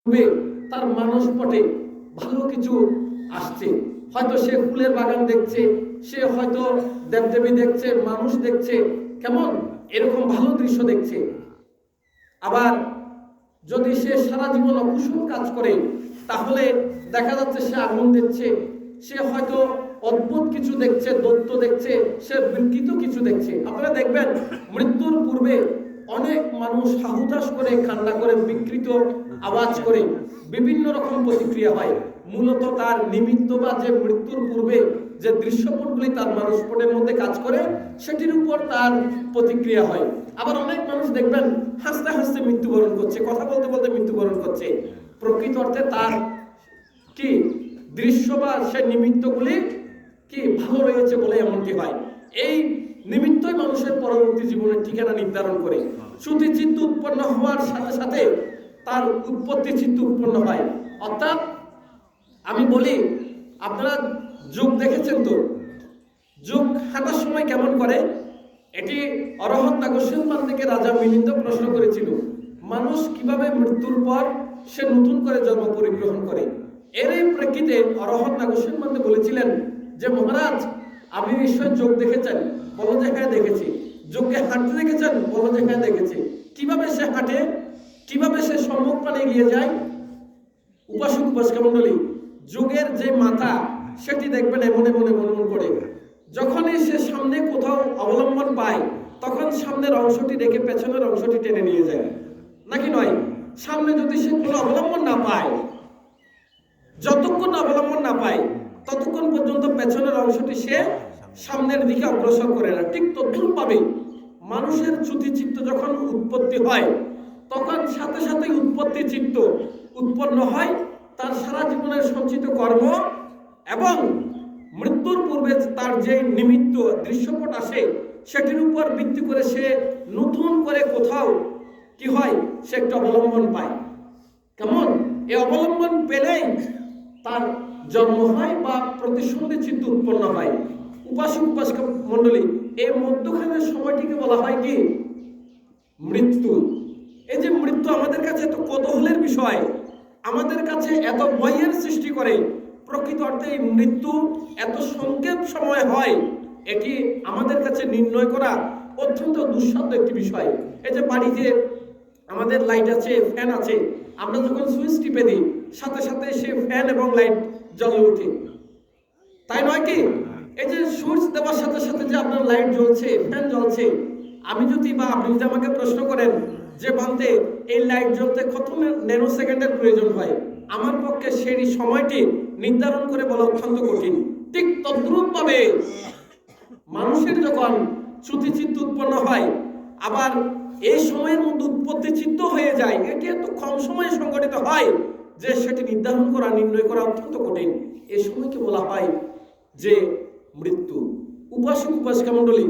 পূর্বে তার মানসপটে ভালো কিছু আসছে। হয়তো সে ফুলের বাগান দেখছে, সে হয়তো দেবদেবী দেখছে, মানুষ দেখছে, কেমন এরকম ভালো দৃশ্য দেখছে। আবার যদি সে সারা জীবন অকুশল কাজ করে, তাহলে দেখা যাচ্ছে সে আগুন দেখছে, সে হয়তো অদ্ভুত কিছু দেখছে, দৈত্য দেখছে, সে বিকৃত কিছু দেখছে। আপনারা দেখবেন মৃত্যুর পূর্বে অনেক মানুষ হাহুতাশ করে, কান্না করে, বিকৃত আওয়াজ করে, বিভিন্ন রকম প্রতিক্রিয়া হয়। মূলত তার নিমিত্ত বা যে মৃত্যুর পূর্বে যে দৃশ্যপটগুলি তার মানুষপটের মধ্যে কাজ করে, সেটির উপর তার প্রতিক্রিয়া হয়। আবার অনেক মানুষ দেখবেন হাসতে হাসতে মৃত্যুবরণ করছে, কথা বলতে বলতে মৃত্যুবরণ করছে। প্রকৃত অর্থে তার কি দৃশ্য বা সে নিমিত্তগুলি কি ভালো রয়েছে বলে এমনটি হয়। এই নিমিত্তই মানুষের পরবর্তী জীবনের ঠিকানা নির্ধারণ করে। শ্রুতি চিত্ত উৎপন্ন হওয়ার সাথে সাথে তার উৎপত্তি চিত্ত উৎপন্ন হয়। অর্থাৎ আমি বলি, আপনারা যুগ দেখেছেন তো, যুগ হাঁটার সময় কেমন করে? এটি অরহত নাগস্যিলমান থেকে রাজা মিলিন্দ প্রশ্ন করেছিল, মানুষ কিভাবে মৃত্যুর পর সে নতুন করে জন্ম পরিগ্রহণ করে। এর এই প্রেক্ষিতে অরহত নাগস্যিলমান বলেছিলেন যে মহারাজ, আপনি নিশ্চয় যোগ দেখেছেন? বলো যে হ্যাঁ দেখেছি। যোগকে হাঁটতে দেখেছেন? বলো যে হ্যাঁ দেখেছি। কিভাবে সে হাঁটে, কিভাবে সে সম্মুখ প্রাণে এগিয়ে যায়? উপাসক উপাসিকা মণ্ডলী, যোগের যে মাথা সেটি দেখবেন এমন এমন এমন এমন করে। যখনই সে সামনে কোথাও অবলম্বন পায়, তখন সামনের অংশটি রেখে পেছনের অংশটি টেনে নিয়ে যায়, নাকি নয়? সামনে যদি সে কোনো অবলম্বন না পায়, যতক্ষণ অবলম্বন না পায় ততক্ষণ পর্যন্ত পেছনের অংশটি সে সামনের দিকে অগ্রসর করে না। ঠিক তদ্রূপভাবে মানুষের চ্যুতি চিত্ত যখন উৎপত্তি হয়, তখন সাথে সাথে উৎপত্তি চিত্ত উৎপন্ন হয় তার সারা জীবনের সঞ্চিত কর্ম এবং মৃত্যুর পূর্বে তার যে নিমিত্ত দৃশ্যপট আসে, সেটির উপর ভিত্তি করে সে নতুন করে কোথাও কি হয়, সে একটা অবলম্বন পায়। কেমন এই অবলম্বন পেলেই তার জন্ম হয় বা প্রতিসন্ধি চিত্ত উৎপন্ন হয়। উপাসক উপাসিকা মণ্ডলী, এই মধ্যখানের সময়টিকে বলা হয় কি? মৃত্যু। এই যে মৃত্যু আমাদের কাছে এত কৌতূহলের বিষয়, আমাদের কাছে এত ভয়ের সৃষ্টি করে। প্রকৃত অর্থে এই মৃত্যু এত সংক্ষেপ সময় হয়, এটি আমাদের কাছে নির্ণয় করা অত্যন্ত দুঃসাধ্য একটি বিষয়। এই যে বাড়িতে আমাদের লাইট আছে, ফ্যান আছে, আমরা যখন সুইচ টিপে দিই, সাথে সাথে সে ফ্যান এবং লাইট জ্বলে ওঠে, তাই নয় কি? এই যে সুইচ দেওয়ার সাথে সাথে যে আপনার লাইট জ্বলছে, ফ্যান জ্বলছে, আমি যদি বা আপনি যদি আমাকে প্রশ্ন করেন যে বান্তে এই লাইট জ্বলতে কত ন্যানো সেকেন্ডের প্রয়োজন হয়, আমার পক্ষে সেই সময়টি নির্ধারণ করে বলা অত্যন্ত কঠিন। ঠিক তদ্রূপভাবে মানুষের যখন চ্যুতি চিত্ত উৎপন্ন হয়, আবার এই সময়ের মধ্যে উৎপত্তি চিত্ত হয়ে যায়, এটি এত কম সময়ে সংঘটিত হয় যে সেটি নির্ধারণ করা, নির্ণয় করা অত্যন্ত কঠিন। এই সময়কে বলা হয় যে মৃত্যু। উপাসক উপাসিকা মণ্ডলী,